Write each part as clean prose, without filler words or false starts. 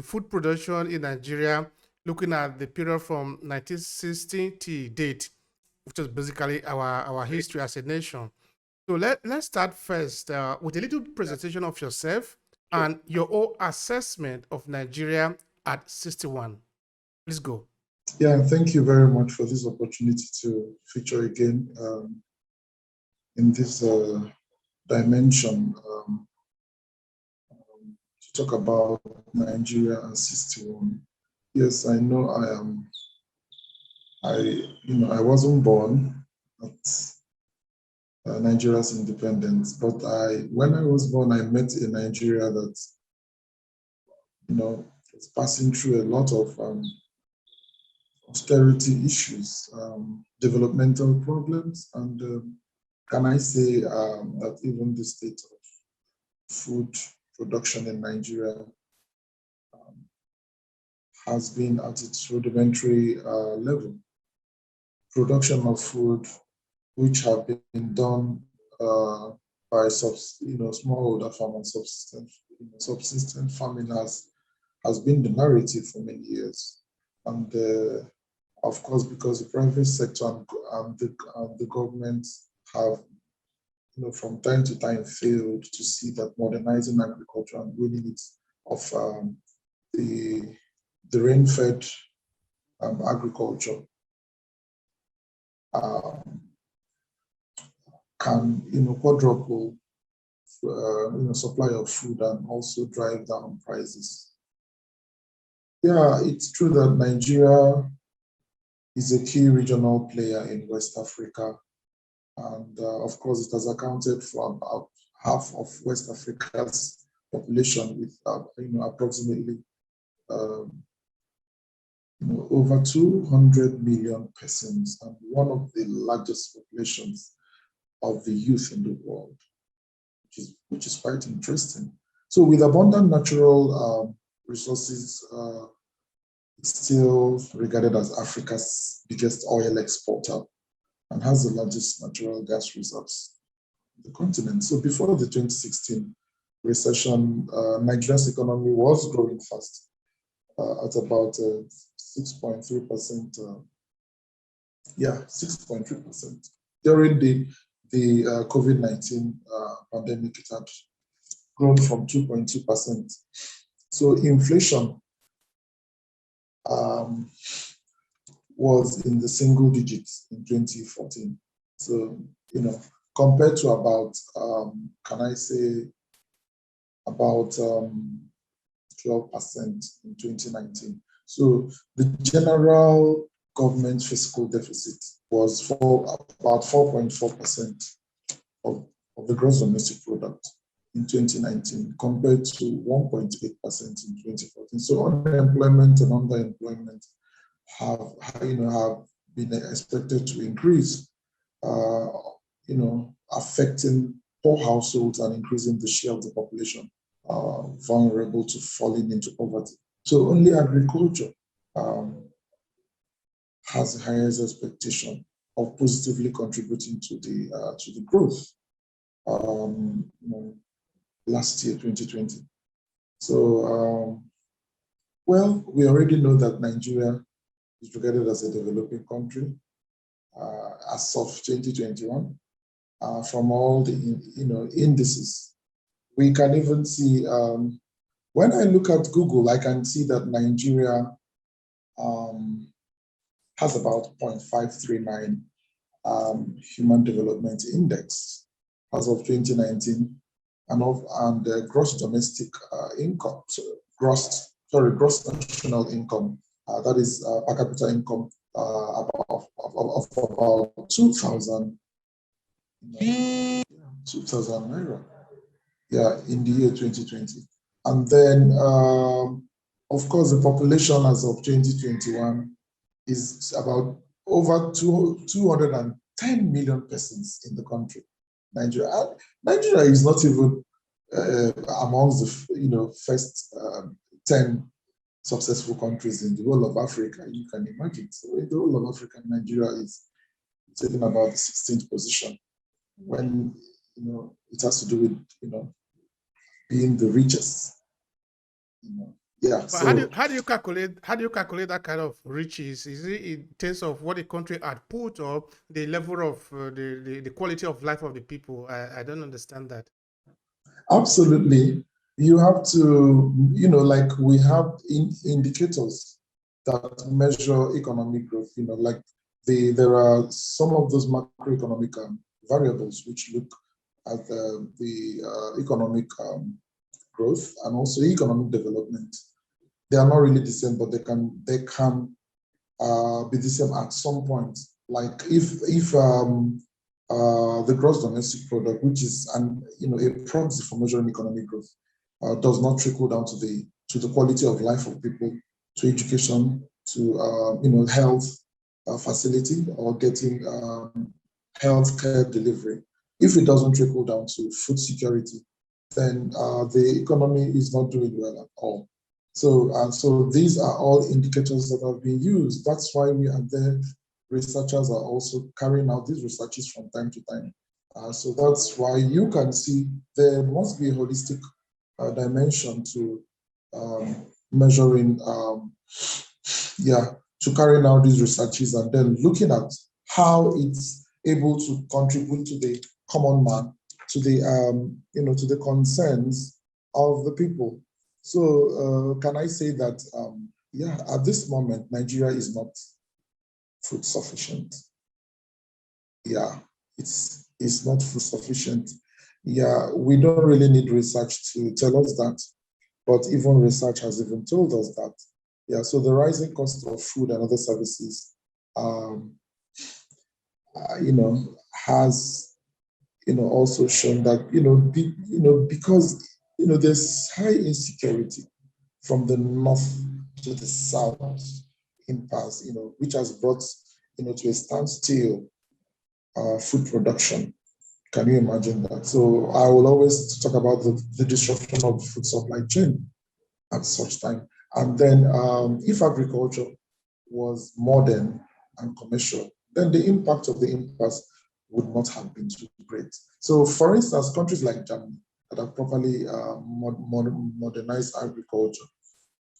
food production in Nigeria, looking at the period from 1960 to date, which is basically our history as a nation. So let's start first with a little presentation of yourself and your own assessment of Nigeria at 61. Please go. Yeah, thank you very much for this opportunity to feature again in this dimension to talk about Nigeria and 61. Yes, I know I wasn't born at Nigeria's independence, but when I was born, I met a Nigeria that, was passing through a lot of austerity issues, developmental problems, and can I say that even the state of food production in Nigeria has been at its rudimentary level. Production of food, which have been done by smallholder farmers, subsistence farming has been the narrative for many years, and of course, because the private sector and the government have, from time to time failed to see that modernizing agriculture and winning it of the rain-fed agriculture can, quadruple, supply of food and also drive down prices. Yeah, it's true that Nigeria is a key regional player in West Africa. And of course, it has accounted for about half of West Africa's population with, approximately over 200 million persons, and one of the largest populations of the youth in the world, which is quite interesting. So with abundant natural resources, it's still regarded as Africa's biggest oil exporter and has the largest natural gas reserves in the continent. So before the 2016 recession, Nigeria's economy was growing fast at about 6.3%. 6.3%. During the COVID-19 pandemic, it had grown from 2.2%. So inflation was in the single digits in 2014. So, compared to about, can I say, about 12% in 2019. So the general government fiscal deficit was for about 4.4% of the gross domestic product in 2019 compared to 1.8% in 2014. So unemployment and underemployment have been expected to increase, affecting poor households and increasing the share of the population vulnerable to falling into poverty. So only agriculture has the highest expectation of positively contributing to the growth. Last year, 2020. So, we already know that Nigeria is regarded as a developing country as of 2021. From all the indices, we can even see, when I look at Google, I can see that Nigeria has about 0.539 Human Development Index as of 2019, and gross domestic income, gross national income, that is per capita income of about 2,000 naira, in the year 2020. And then, of course, the population as of 2021 is about over 210 million persons in the country. Nigeria is not even amongst the first 10 successful countries in the whole of Africa. You can imagine. So in the whole of Africa, Nigeria is taking about the 16th position when it has to do with being the richest Yeah, But so how do you calculate that kind of riches? Is it in terms of what the country had put or the level of the quality of life of the people? I don't understand that. absolutely, you have to, like we have indicators that measure economic growth, like there are some of those macroeconomic variables which look at the economic growth and also economic development. They are not really the same, but they can be the same at some point. Like if the gross domestic product, which is a proxy for measuring economic growth, does not trickle down to the quality of life of people, to education, to health facility or getting healthcare delivery. If it doesn't trickle down to food security, then the economy is not doing well at all. So these are all indicators that have been used. That's why we are there. Researchers are also carrying out these researches from time to time. So that's why you can see there must be a holistic dimension to measuring, yeah, to carrying out these researches and then looking at how it's able to contribute to the common man, to the concerns of the people. So can I say that, yeah, at this moment, Nigeria is not food sufficient. Yeah, it's not food sufficient. Yeah, we don't really need research to tell us that, but even research has even told us that. Yeah, so the rising cost of food and other services, um, has also shown that because there's high insecurity from the north to the south impasse, which has brought to a standstill food production. Can you imagine that? So I will always talk about the disruption of the food supply chain at such time. And then if agriculture was modern and commercial, then the impact of the impasse would not have been too great. So for instance, countries like Germany that have properly modernized agriculture,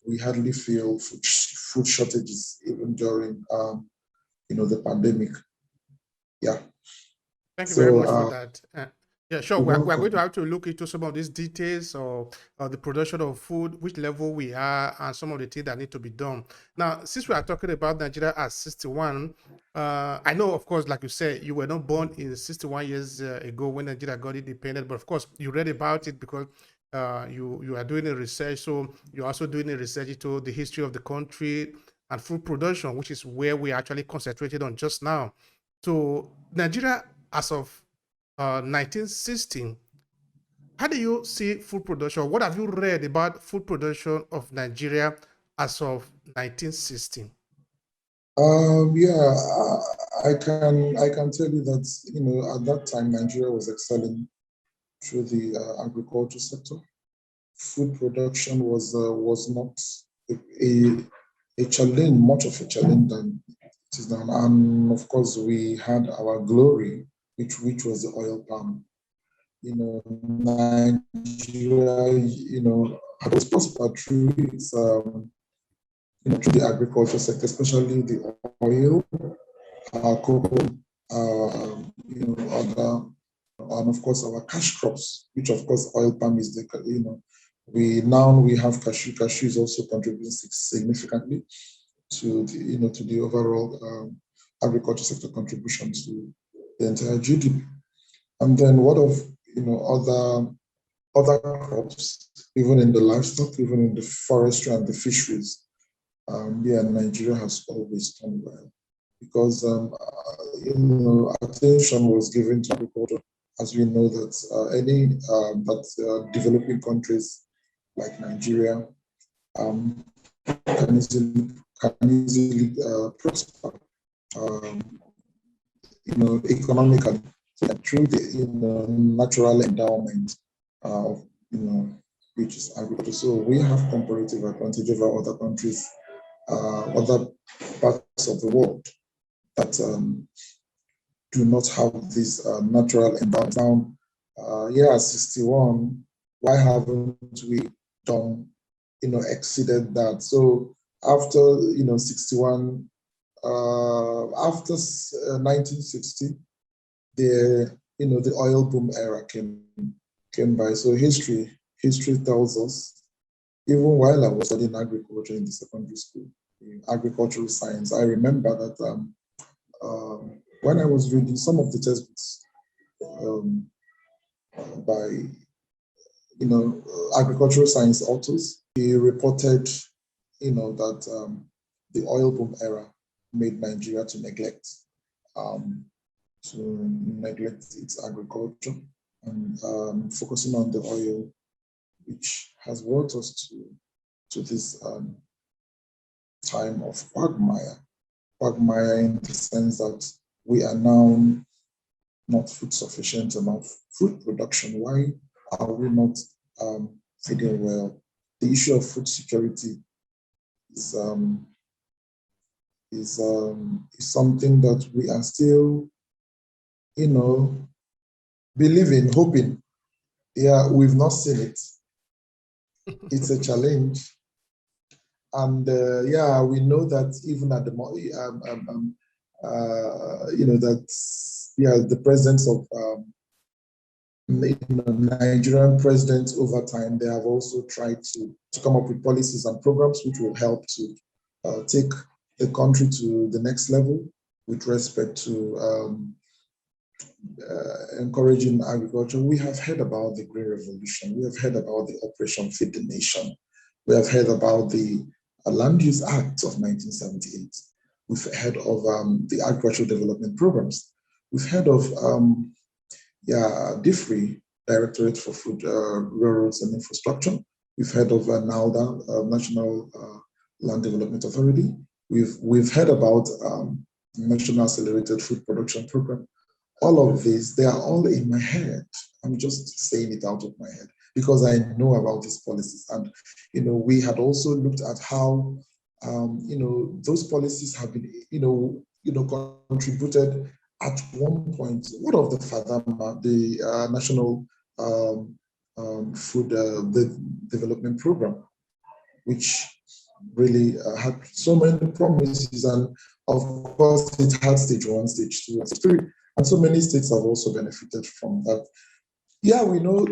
we hardly feel food shortages even during the pandemic. Yeah. Thank you very So much for that. Yeah, sure. you're We are going to welcome. have to look into some of these details or the production of food, which level we are, and some of the things that need to be done. Now, since we are talking about Nigeria at 61, I know, of course, like you said, you were not born in 61 years ago when Nigeria got independent, but of course, you read about it because you are doing a research. So you're also doing a research into the history of the country and food production, which is where we actually concentrated on just now. So Nigeria, as of 1916, how do you see food production? What have you read about food production of Nigeria as of 1916? Yeah, I can tell you that at that time Nigeria was excelling through the agriculture sector. Food production was not a, a challenge, much of a challenge than it is now. And of course, we had our glory, which was the oil palm. Nigeria, had always prospered through its through the agriculture sector, especially the oil, cocoa, other, and of course our cash crops, which of course oil palm is we have cashew. Cashew is also contributing significantly to the overall agriculture sector contribution to the entire GDP. And then what of other crops, even in the livestock, even in the forestry and the fisheries? Yeah, Nigeria has always done well because attention was given to agriculture, as we know that developing countries like Nigeria um, can easily prosper, um, economically through the natural endowment of which is agriculture. So we have comparative advantage over other countries, other parts of the world that do not have this natural endowment. Now, yeah, 61. Why haven't we done exceeded that. So after 61, after 1960, the oil boom era came by. So history tells us, even while I was studying agriculture in the secondary school, in agricultural science, I remember that when I was reading some of the textbooks um, by agricultural science authors, he reported that the oil boom era made Nigeria um, to neglect its agriculture and focusing on the oil, which has brought us to this time of quagmire in the sense that we are now not food sufficient enough. Food production, why are we not feeding well? The issue of food security is something that we are still, believing, hoping. Yeah, we've not seen it. It's a challenge. And we know that even at the the presence of Nigerian presidents over time, they have also tried to come up with policies and programs which will help to take the country to the next level with respect to encouraging agriculture. We have heard about the Green Revolution. We have heard about the Operation Feed the Nation. We have heard about the Land Use Act of 1978. We've heard of the agricultural development programs. We've heard of DFRI, Directorate for Food, Railroads and Infrastructure. We've heard of NALDA, National Land Development Authority. We've heard about National Accelerated Food Production Program. All of these, they are all in my head. I'm just saying it out of my head because I know about these policies. And, we had also looked at how, those policies have been, contributed at one point. What of the FADAMA, the National Food Development Program, which really had so many promises. And of course, it had stage 1, stage 2, and stage 3. And so many states have also benefited from that. Yeah, we know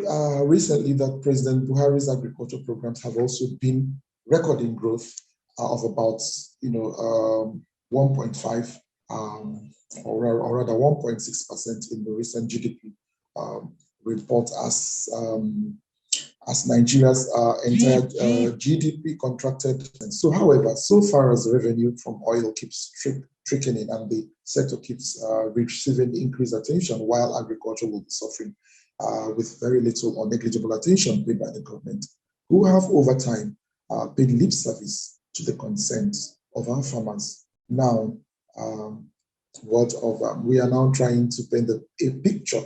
recently that President Buhari's agriculture programs have also been recording growth of about, 1.5 or rather 1.6% in the recent GDP report as Nigeria's entire GDP contracted. And so, however, so far as revenue from oil keeps trickling in and the sector keeps receiving increased attention, while agriculture will be suffering with very little or negligible attention paid by the government, who have over time paid lip service to the consent of our farmers. Now, we are now trying to paint a picture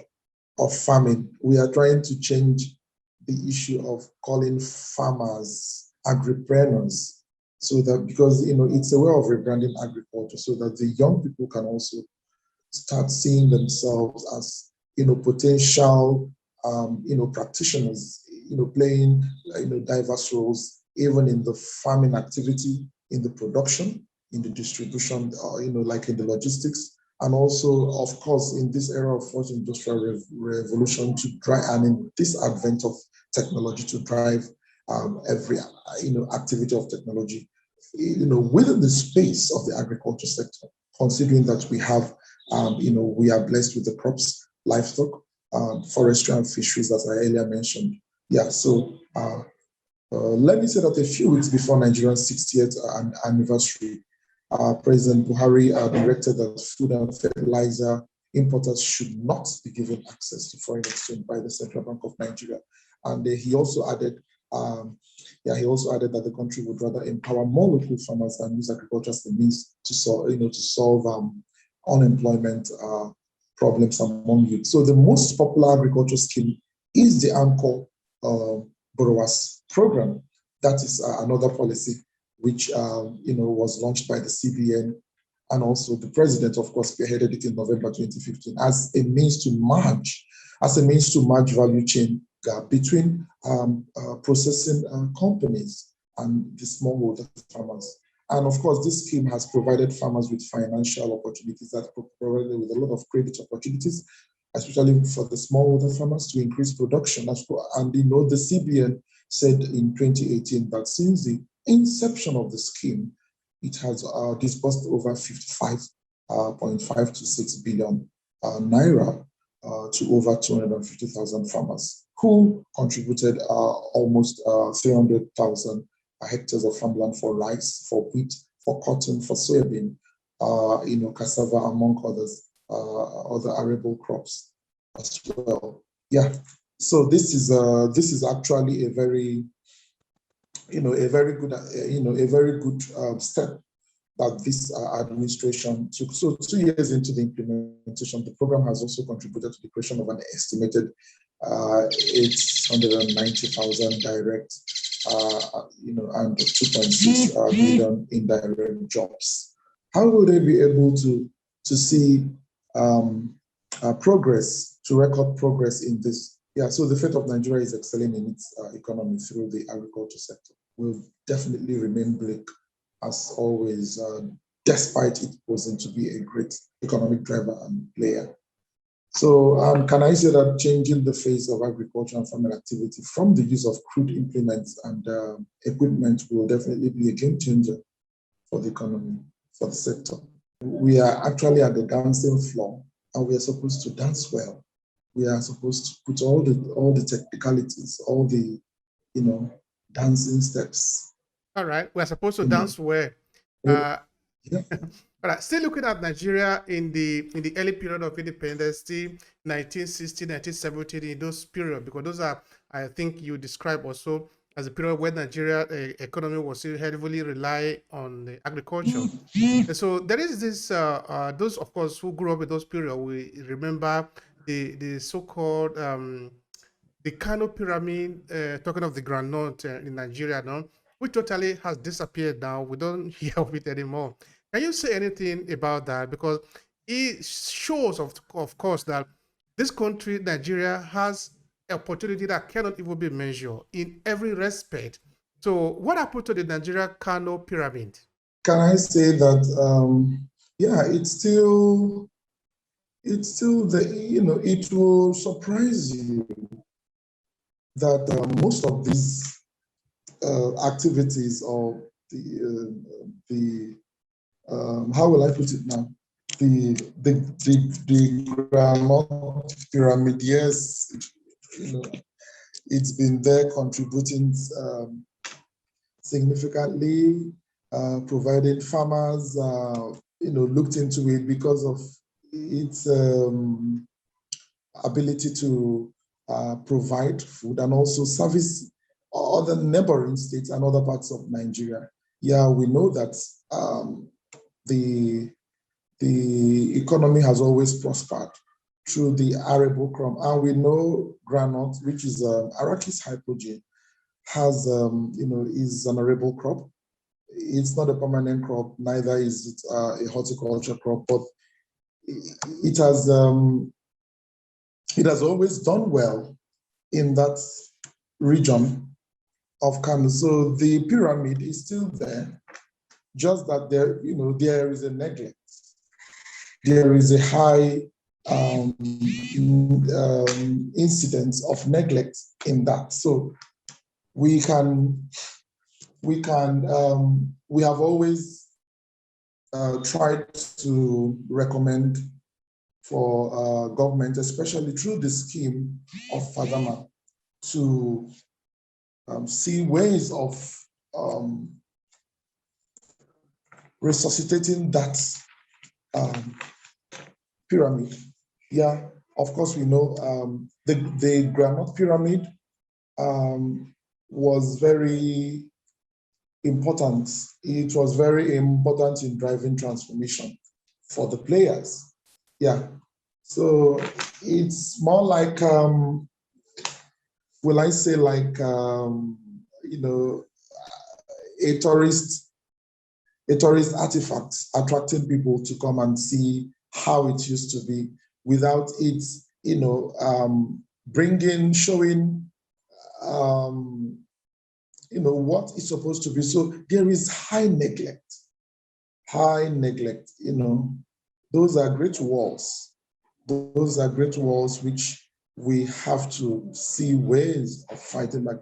of farming. We are trying to change the issue of calling farmers agripreneurs, so that because it's a way of rebranding agriculture, so that the young people can also start seeing themselves as potential practitioners, playing diverse roles, even in the farming activity, in the production, in the distribution, like in the logistics, and also, of course, in this era of fourth industrial revolution, to drive, and in this advent of technology, to drive every activity of technology, within the space of the agriculture sector, considering that we have, we are blessed with the crops, livestock, forestry and fisheries, as I earlier mentioned. Yeah, so let me say that a few weeks before Nigeria's 60th anniversary, President Buhari directed that food and fertilizer importers should not be given access to foreign exchange by the Central Bank of Nigeria. And he also added that the country would rather empower more local farmers and use agriculture as the means to solve unemployment problems among youth. So the most popular agriculture scheme is the Anchor Borrowers Program. That is another policy which was launched by the CBN, and also the president, of course, spearheaded it in November 2015 as a means to merge value chain gap between processing companies and the smallholder farmers. And of course, this scheme has provided farmers with financial opportunities, that provided with a lot of credit opportunities, especially for the smallholder farmers to increase production. And the CBN said in 2018 that since the inception of the scheme, it has disbursed over 55.5 to 6 billion naira to over 250,000 farmers who contributed almost 300,000 hectares of farmland for rice, for wheat, for cotton, for soybean, cassava, among others, other arable crops as well. Yeah. So this is actually a very good step that this administration took. So 2 years into the implementation, the program has also contributed to the creation of an estimated 890,000 direct, and 2.6 million indirect jobs. How will they be able to see progress, to record progress in this? Yeah, so the fate of Nigeria is excelling in its economy through the agriculture sector. Will definitely remain bleak as always, despite it posing to be a great economic driver and player. So can I say that changing the face of agriculture and farming activity from the use of crude implements and equipment will definitely be a game changer for the economy, for the sector. We are actually at the dancing floor, and we are supposed to dance well. We are supposed to put all the technicalities, all the dancing steps. All right, we're supposed to dance well. Yeah. All right, still looking at Nigeria in the early period of independence, 1960, 1970, in those periods, because those are, I think you describe also as a period where Nigeria economy was still heavily rely on the agriculture. And so there is this, those of course who grew up in those periods, we remember the so-called the Kano pyramid, talking of the groundnut in Nigeria now, which totally has disappeared now. We don't hear of it anymore. Can you say anything about that? Because it shows, of course, that this country, Nigeria, has opportunity that cannot even be measured in every respect. So what happened to the Nigeria Kano pyramid? Can I say that, it's still it will surprise you that most of these activities, or the how will I put it now? The groundnut pyramid, yes, it's been there contributing significantly, providing farmers, looked into it because of its ability to provide food and also service other neighboring states and other parts of Nigeria. Yeah, we know that the economy has always prospered through the arable crop, and we know groundnut, which is Arachis hypogeum, has is an arable crop. It's not a permanent crop, neither is it a horticulture crop, but it has always done well in that region of Kano. So the pyramid is still there, just that there is a neglect. There is a high incidence of neglect in that. So we have always tried to recommend for government, especially through the scheme of FADAMA, to see ways of resuscitating that pyramid. Yeah, of course, we know the groundnut pyramid was very important. It was very important in driving transformation for the players. Yeah, so it's more like, will I say, like a tourist artifact, attracting people to come and see how it used to be, without it, showing what is supposed to be. So there is high neglect, high neglect. Those are great walls. Those are great walls which we have to see ways of fighting back.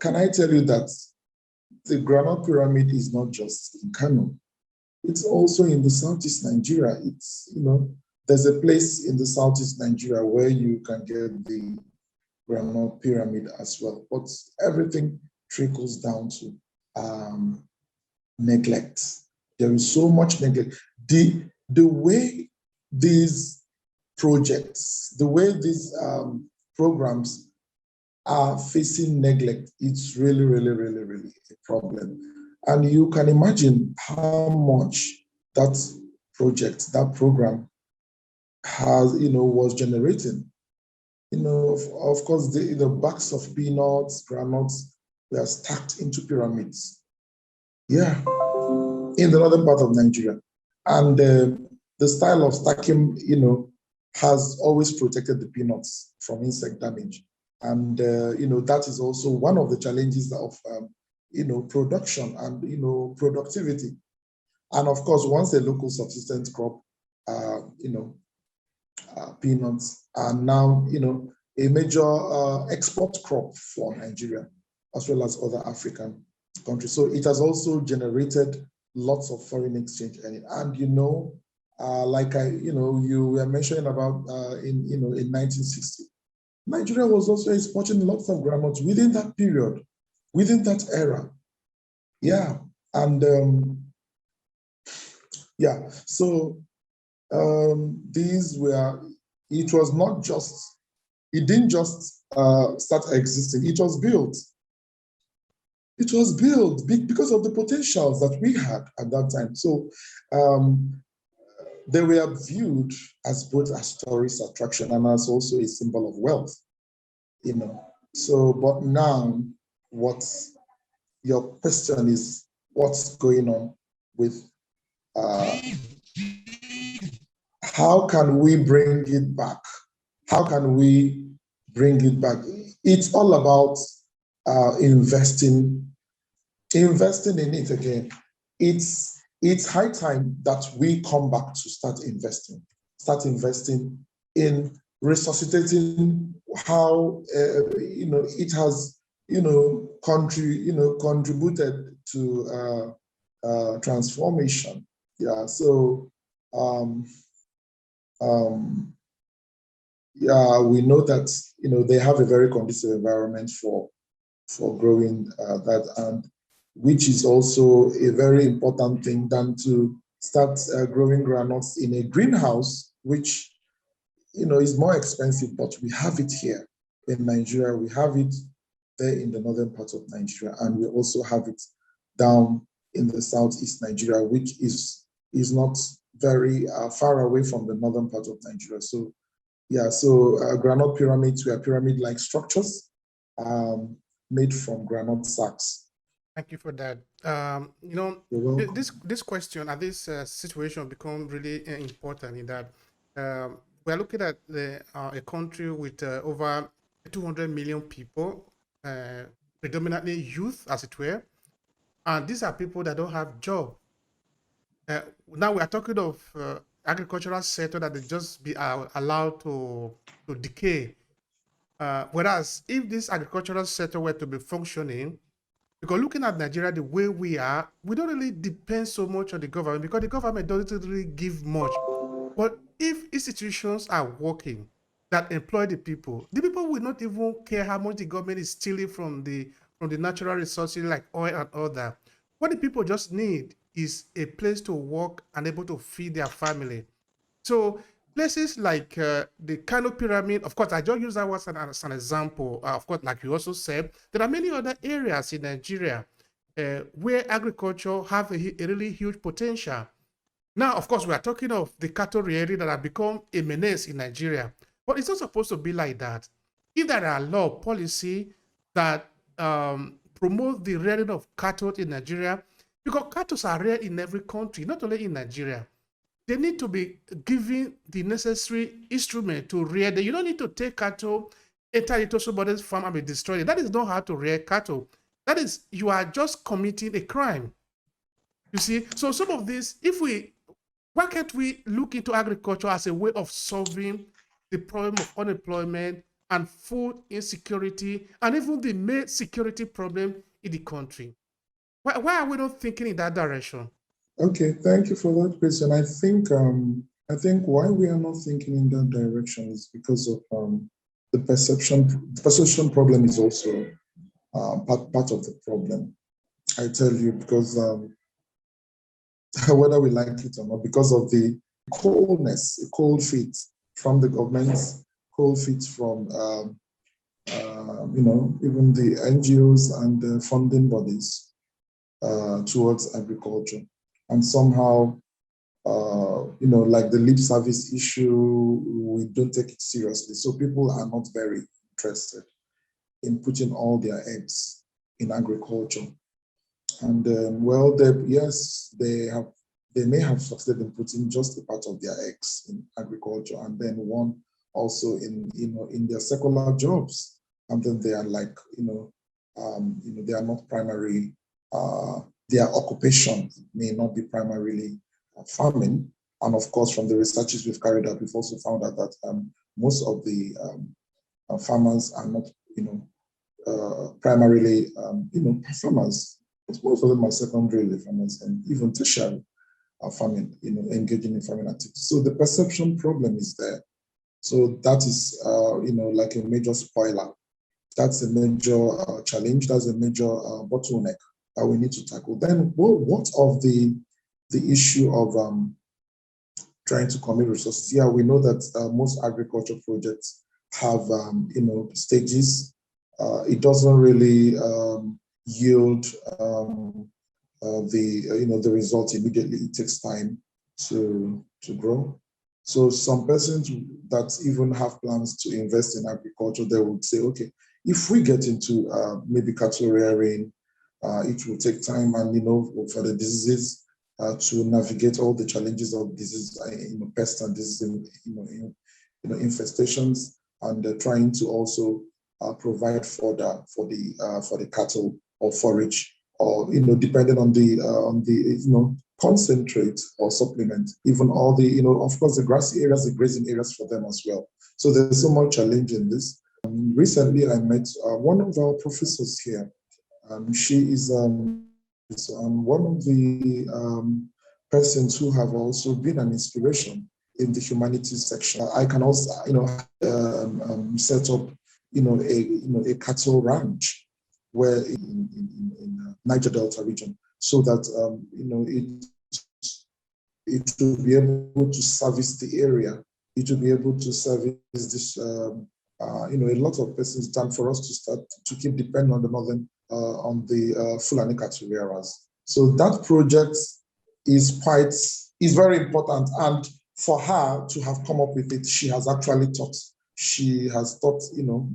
Can I tell you that the Granite Pyramid is not just in Kano? It's also in the Southeast Nigeria. There's a place in the Southeast Nigeria where you can get the Granite Pyramid as well. But everything trickles down to neglect. There is so much neglect. The way these projects, the way these programs are facing neglect, it's really, really, really, really a problem. And you can imagine how much that project, that program was generating. Of course, the bags of peanuts, granules were stacked into pyramids. Yeah, in the northern part of Nigeria. And the style of stacking, has always protected the peanuts from insect damage. And, that is also one of the challenges of, production and, productivity. And of course, once a local subsistence crop, peanuts are now, a major export crop for Nigeria, as well as other African countries. So it has also generated lots of foreign exchange. And like you were mentioning about in 1960, Nigeria was also exporting lots of granules within that period, within that era. Yeah. And so it was not just, it didn't just start existing, it was built. It was built because of the potentials that we had at that time. So they were viewed as both as tourist attraction and as also a symbol of wealth, So, but now, your question is, what's going on with how can we bring it back? How can we bring it back? It's all about investing in it again. It's high time that we come back to start investing in resuscitating how it has contributed to transformation. Yeah. So we know that they have a very conducive environment for growing that, and which is also a very important thing than to start growing granules in a greenhouse, which is more expensive, but we have it here in Nigeria. We have it there in the northern part of Nigeria, and we also have it down in the southeast Nigeria, which is not very far away from the northern part of Nigeria. So granite pyramids were pyramid-like structures made from granite sacks. Thank you for that. This question and this situation become really important in that we're looking at a country with over 200 million people, predominantly youth, as it were, and these are people that don't have job. Now we are talking of agricultural sector that they just be allowed to decay. Whereas if this agricultural sector were to be functioning, because looking at Nigeria the way we are, we don't really depend so much on the government because the government doesn't really give much. But if institutions are working that employ the people will not even care how much the government is stealing from the natural resources like oil and all that. What the people just need is a place to work and able to feed their family. So places like the Kano Pyramid, of course, I just use that one as an example. Of course, like you also said, there are many other areas in Nigeria where agriculture have a really huge potential. Now, of course, we are talking of the cattle rearing that have become a menace in Nigeria, but it's not supposed to be like that. If there are law policy that promote the rearing of cattle in Nigeria, because cattle are reared in every country, not only in Nigeria, they need to be given the necessary instrument to rear them. You don't need to take cattle, enter into somebody's farm and be destroyed. That is not how to rear cattle. that is, you are just committing a crime. You see, so some of this, why can't we look into agriculture as a way of solving the problem of unemployment and food insecurity and even the main security problem in the country? Why are we not thinking in that direction? Okay, thank you for that question. I think why we are not thinking in that direction is because of the perception. The perception problem is also part of the problem. I tell you because whether we like it or not, because of the cold feet from the government, cold feet from even the NGOs and the funding bodies towards agriculture, and somehow like the lip service issue, we don't take it seriously. So people are not very interested in putting all their eggs in agriculture. And well, yes, they may have succeeded in putting just a part of their eggs in agriculture, and then one also in their secular jobs, and then they are like they are not primary. Their occupation may not be primarily farming, and of course, from the researches we've carried out, we've also found out that most of the farmers are not primarily farmers. Most of them are secondary farmers and even tertiary farming, engaging in farming activities. So the perception problem is there. So that is, like a major spoiler. That's a major challenge. That's a major bottleneck that we need to tackle. Then, what of the issue of trying to commit resources? Yeah, we know that most agriculture projects have, stages. It doesn't really yield the result immediately. It takes time to grow. So some persons that even have plans to invest in agriculture, they would say, okay, if we get into maybe cattle rearing, it will take time, and for the diseases to navigate all the challenges of disease, pests and disease, infestations, and trying to also provide fodder for the cattle or forage, or depending on the concentrate or supplement, even all the of course the grassy areas, the grazing areas for them as well. So there's so much challenge in this. Recently, I met one of our professors here. She is one of the persons who have also been an inspiration in the humanities section. I can also, set up, a cattle ranch where in Niger Delta region, so that it will be able to service the area. It will be able to service this. A lot of persons done for us to start to keep depending on the northern on the Fulani cattle rearers. So that project is very important, and for her to have come up with it, she has actually taught. She has taught,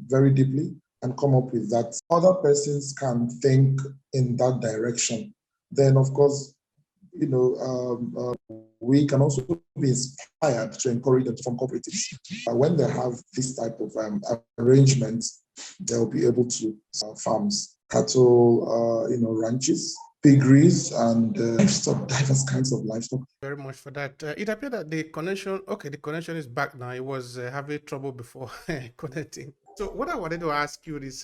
very deeply, and come up with that. Other persons can think in that direction. Then, of course, we can also be inspired to encourage them to form cooperatives. When they have this type of arrangements, they'll be able to farms, cattle, ranches, piggeries, and diverse kinds of livestock. Very much for that. It appeared that the connection is back now. It was having trouble before connecting. So what I wanted to ask you is,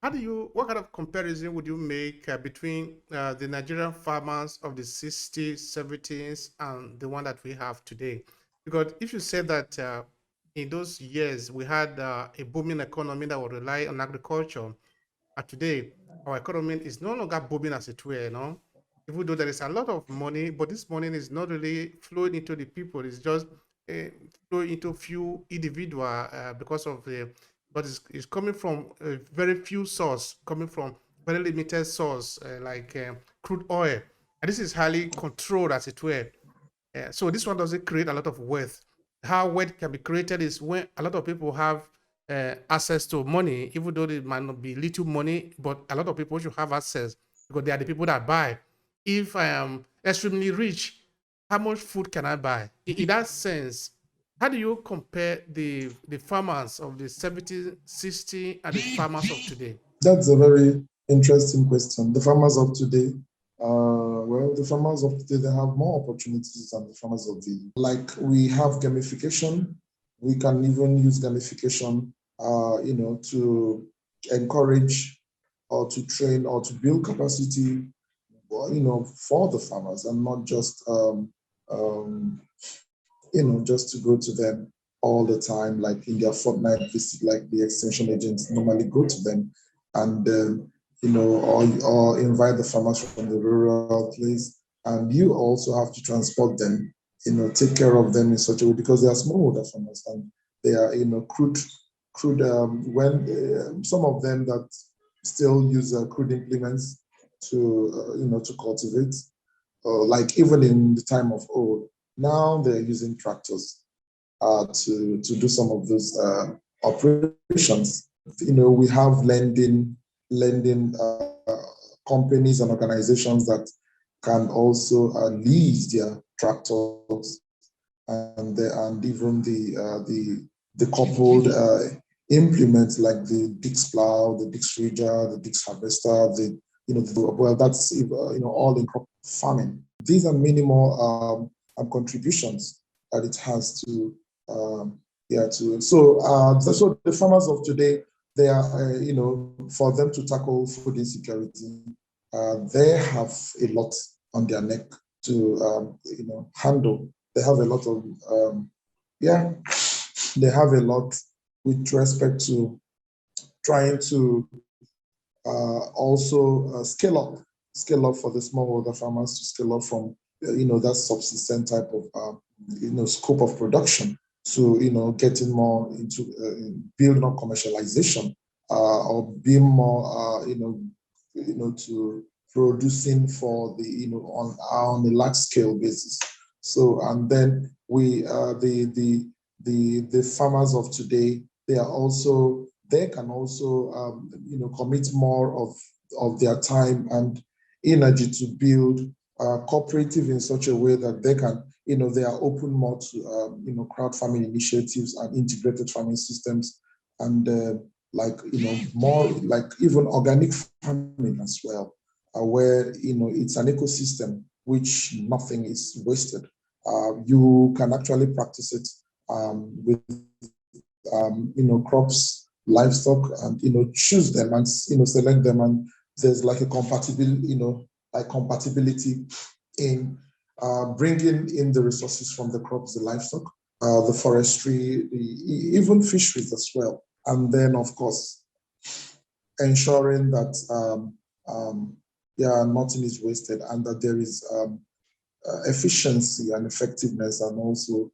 what kind of comparison would you make between the Nigerian farmers of the 60s, 70s, and the one that we have today? Because if you say that in those years we had a booming economy that would rely on agriculture, today, our economy is no longer booming as it were, even though there is a lot of money, but this money is not really flowing into the people. It's just uh, flowing into few individual because of but it's coming from a very few source, coming from very limited source, like crude oil. And this is highly controlled as it were. So this one doesn't create a lot of wealth. How wealth can be created is when a lot of people have access to money, even though it might not be little money, but a lot of people should have access because they are the people that buy. If I am extremely rich, how much food can I buy? In that sense, how do you compare the farmers of the 70s, 60s, and the farmers of today? That's a very Interesting question. The farmers of today, well, the farmers of today, they have more opportunities than the farmers of the, like we have gamification. We can even use gamification, to encourage or to train or to build capacity, for the farmers and not just, um, just to go to them all the time, like in their fortnight visit, like the extension agents normally go to them and, or invite the farmers from the rural place. And you also have to transport them, take care of them in such a way because they are smallholder farmers and they are, crude, when some of them that still use crude implements to, to cultivate, like even in the time of old, now they're using tractors to do some of those operations. We have lending companies and organizations that can also lease their tractors and even the coupled implements like the Dix plow, the Dix ridger, the Dix harvester, well, that's all in crop farming. These are minimal contributions that it has to so the farmers of today, they are for them to tackle food insecurity, they have a lot on their neck to handle. They have a lot of they have a lot with respect to trying to also scale up for the smallholder farmers to scale up from that subsistence type of scope of production to getting more into building up commercialization or being more to producing for the on a large scale basis. So and then we the farmers of today, they can also commit more of their time and energy to build cooperative in such a way that they can they are open more to crowd farming initiatives and integrated farming systems and more like even organic farming as well, where it's an ecosystem which nothing is wasted. You can actually practice it with crops, livestock, and choose them and select them, and there's like a compatibility in bringing in the resources from the crops, the livestock, the forestry, even fisheries as well, and then of course ensuring that nothing is wasted and that there is efficiency and effectiveness and also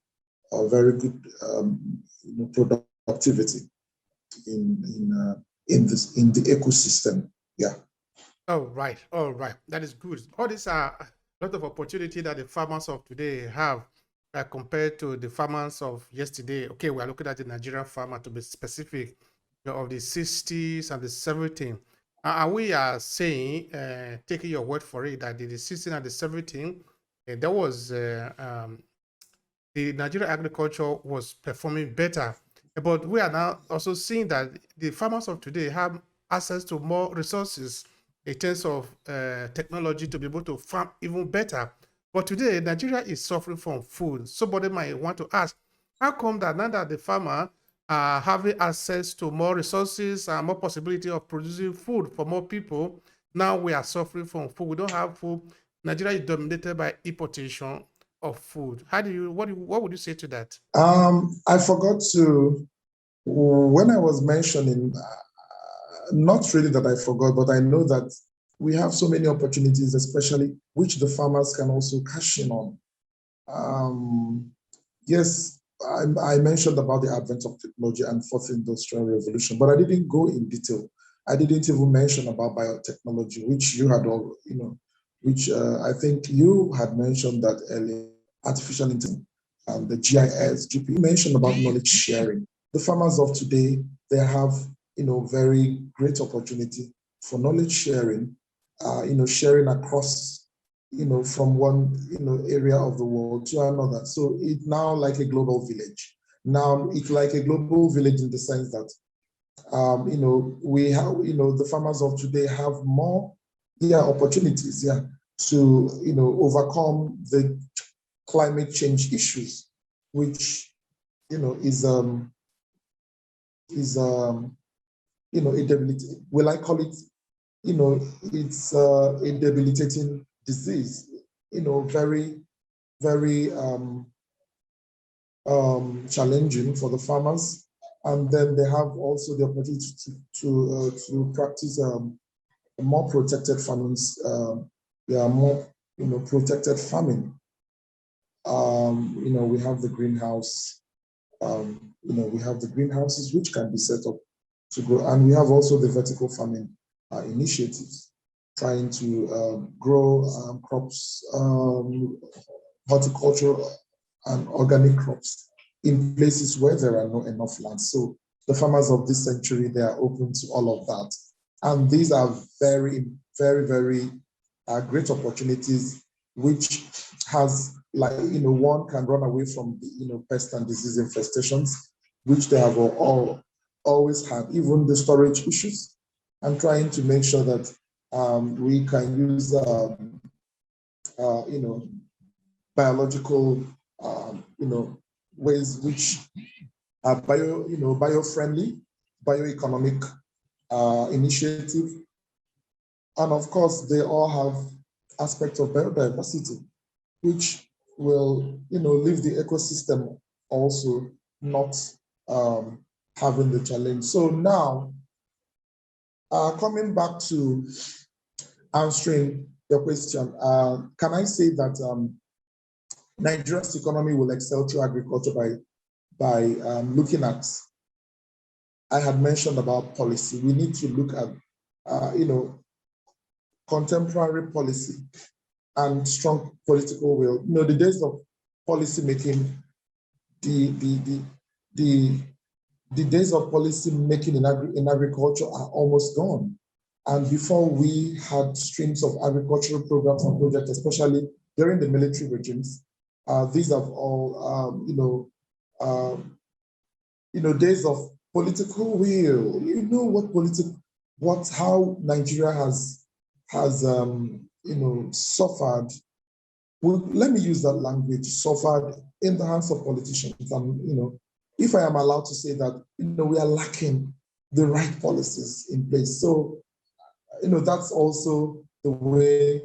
a very good productivity in the ecosystem. Yeah. All right. That is good. All these are a lot of opportunity that the farmers of today have compared to the farmers of yesterday. Okay, we are looking at the Nigerian farmer to be specific, of the 60s and the 70s. And we are saying, taking your word for it, that the 60s and the 70s, there was the Nigerian agriculture was performing better. But we are now also seeing that the farmers of today have access to more resources in terms of technology to be able to farm even better. But today, Nigeria is suffering from food. Somebody might want to ask, how come that now that the farmer are having access to more resources and more possibility of producing food for more people, now we are suffering from food. We don't have food. Nigeria is dominated by importation of food. What would you say to that? I forgot to, when I was mentioning, not really that I forgot, but I know that we have so many opportunities, especially which the farmers can also cash in on. Yes, I mentioned about the advent of technology and fourth industrial revolution, but I didn't go in detail. I didn't even mention about biotechnology, which you had all, which I think you had mentioned that earlier, artificial intelligence and the GIS, GP. You mentioned about knowledge sharing. The farmers of today, they have, very great opportunity for knowledge sharing, sharing across from one, area of the world to another. So it's now like a global village. Now it's like a global village in the sense that We have, the farmers of today have more, opportunities, to, overcome the climate change issues, which, is, is, a debilitating, will I call it, it's a debilitating disease, very, very challenging for the farmers. And then they have also the opportunity to practice more protected farmings, more protected farming. We have the greenhouse. We have the greenhouses which can be set up to grow, and we have also the vertical farming initiatives, trying to grow crops, horticultural and organic crops in places where there are not enough land. So the farmers of this century, they are open to all of that. And these are very, very, very great opportunities, which has, one can run away from the, pest and disease infestations, which they have always had, even the storage issues, and trying to make sure that we can use, biological, ways which are bio-friendly, bioeconomic initiative. And of course, they all have aspects of biodiversity, which will, leave the ecosystem also not having the challenge. So now, coming back to answering your question, can I say that Nigeria's economy will excel through agriculture by looking at, I had mentioned about policy. We need to look at, contemporary policy and strong political will. The days of policy making, the days of policy making in agriculture are almost gone. And before, we had streams of agricultural programs and projects, especially during the military regimes. These have all, days of political will. How Nigeria has suffered. Well, let me use that language, suffered in the hands of politicians. And, if I am allowed to say that, we are lacking the right policies in place. So, that's also the way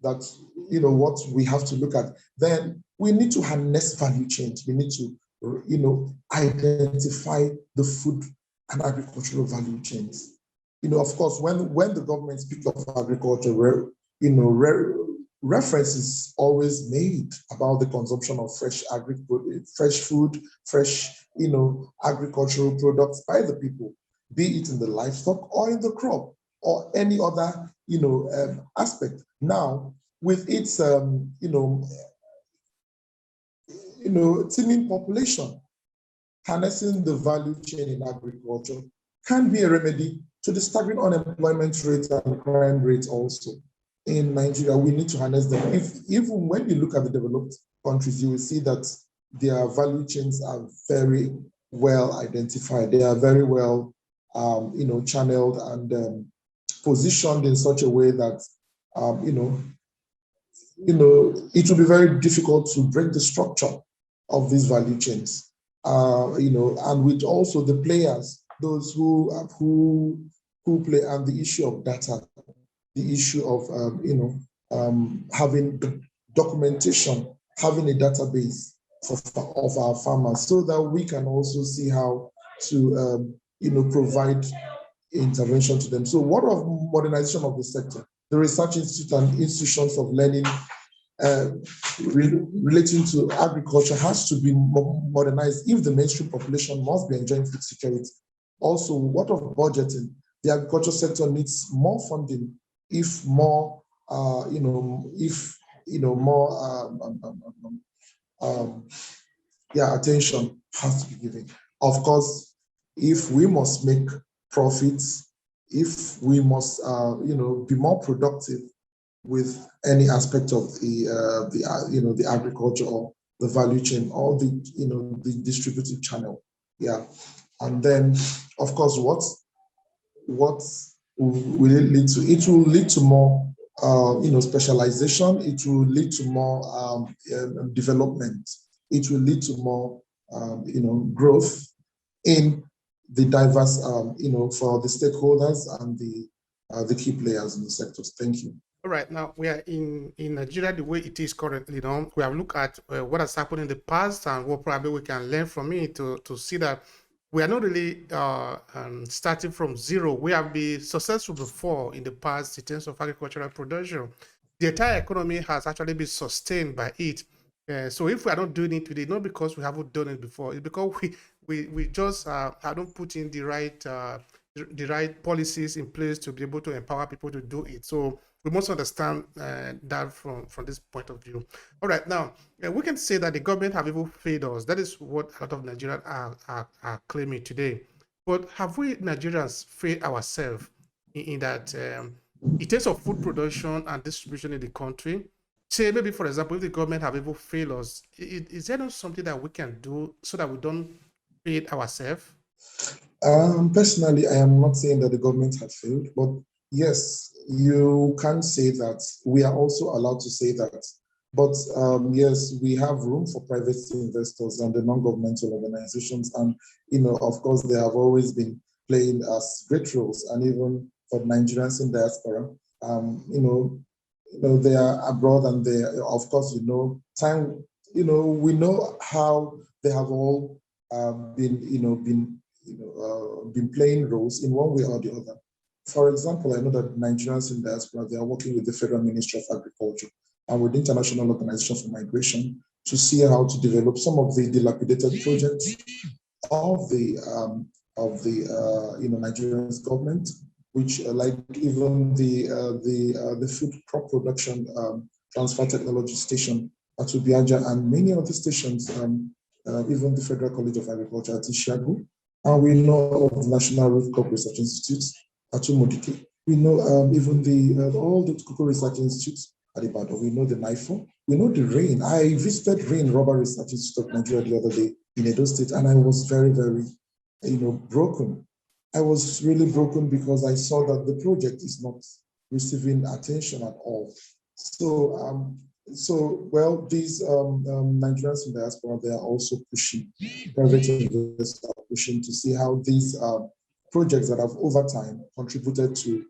that, what we have to look at. Then we need to harness value chains. We need to, identify the food and agricultural value chains. Of course, when the government speaks of agriculture, reference is always made about the consumption of fresh food, fresh, agricultural products by the people, be it in the livestock or in the crop or any other, aspect. Now, with its, teeming population, harnessing the value chain in agriculture can be a remedy to the staggering unemployment rate and crime rate also. In Nigeria, we need to harness them. Even when you look at the developed countries, you will see that their value chains are very well identified. They are very well, channeled and positioned in such a way that, it will be very difficult to break the structure of these value chains. And with also the players, those who play, and the issue of data, the issue of having documentation, having a database of our farmers, so that we can also see how to provide intervention to them. So, what of modernization of the sector? The research institute and institutions of learning relating to agriculture has to be modernized if the mainstream population must be enjoying food security. Also, what of budgeting? The agriculture sector needs more funding if more, attention has to be given. Of course, if we must make profits, if we must, be more productive with any aspect of the agriculture or the value chain or the distributive channel. Yeah. And then, of course, what will it lead to? It will lead to more, specialization. It will lead to more development. It will lead to more, growth in the diverse, for the stakeholders and the key players in the sectors. Thank you. All right, now we are in Nigeria the way it is currently. We have looked at what has happened in the past and what probably we can learn from it to see that we are not really starting from zero. We have been successful before in the past in terms of agricultural production. The entire economy has actually been sustained by it. So if we are not doing it today, not because we haven't done it before, it's because we just haven't put in the right policies in place to be able to empower people to do it. So we must understand that from this point of view. All right, now we can say that the government have even failed us. That is what a lot of Nigerians are claiming today. But have we Nigerians failed ourselves in that in terms of food production and distribution in the country? Say maybe, for example, if the government have even failed us, is there not something that we can do so that we don't fail ourselves? Personally, I am not saying that the government has failed, but yes, you can say that. We are also allowed to say that. But yes, we have room for private investors and the non-governmental organizations. And, of course, they have always been playing as great roles. And even for Nigerians in diaspora, they are abroad and they, of course, we know how they have all been playing roles in one way or the other. For example, I know that Nigerians in diaspora, they are working with the Federal Ministry of Agriculture and with the International Organization for Migration to see how to develop some of the dilapidated projects of the Nigerian government, which like even the food crop production transfer technology station at Ubiaja and many other stations, even the Federal College of Agriculture at Ishagu. And we know of the National Root Crop Research Institute at Umodike. We know even all the Cocoa Research Institutes at Ibadan. We know the NIFO. We know the RAIN. I visited RAIN, Rubber Research Institute of Nigeria, the other day in Edo State, and I was very, very, broken. I was really broken because I saw that the project is not receiving attention at all. So, these Nigerians in diaspora, they are also pushing, private investors are pushing to see how these projects that have over time contributed to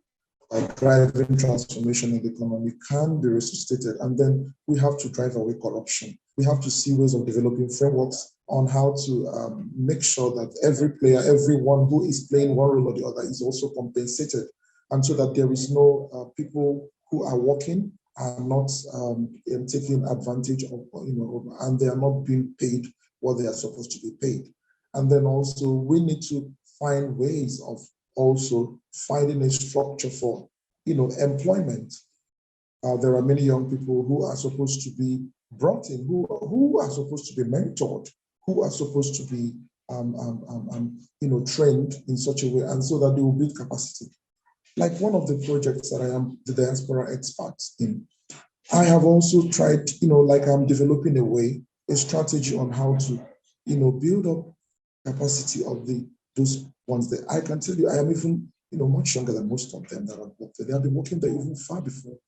driving transformation in the economy can be resuscitated. And then we have to drive away corruption. We have to see ways of developing frameworks on how to make sure that every player, everyone who is playing one role or the other is also compensated. And so that there is no people who are working and not taking advantage of, and they are not being paid what they are supposed to be paid. And then also we need to find ways of also finding a structure for, employment. There are many young people who are supposed to be brought in, who are supposed to be mentored, who are supposed to be, trained in such a way, and so that they will build capacity. Like one of the projects that I am the diaspora expert in, I have also tried, like I'm developing a strategy on how to, build up capacity of those ones that I can tell you, I am even, much younger than most of them that have worked there. They have been working there even far before,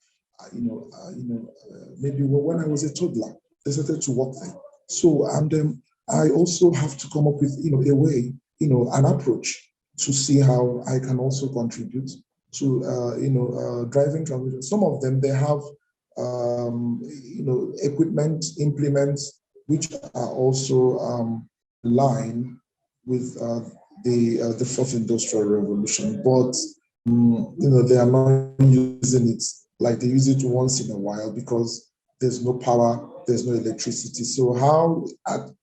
maybe when I was a toddler, they started to work there. So, and I also have to come up with, a way, an approach to see how I can also contribute to, driving transition. Some of them, they have, equipment, implements, which are also line with the fourth industrial revolution, but they are not using it like they use it once in a while because there's no power, there's no electricity. So how,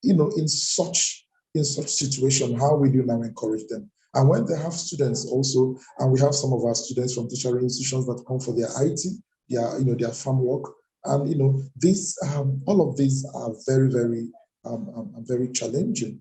in such situation, how will you now encourage them? And when they have students also, and we have some of our students from tertiary institutions that come for their IT, their farm work, and this all of these are very, very very challenging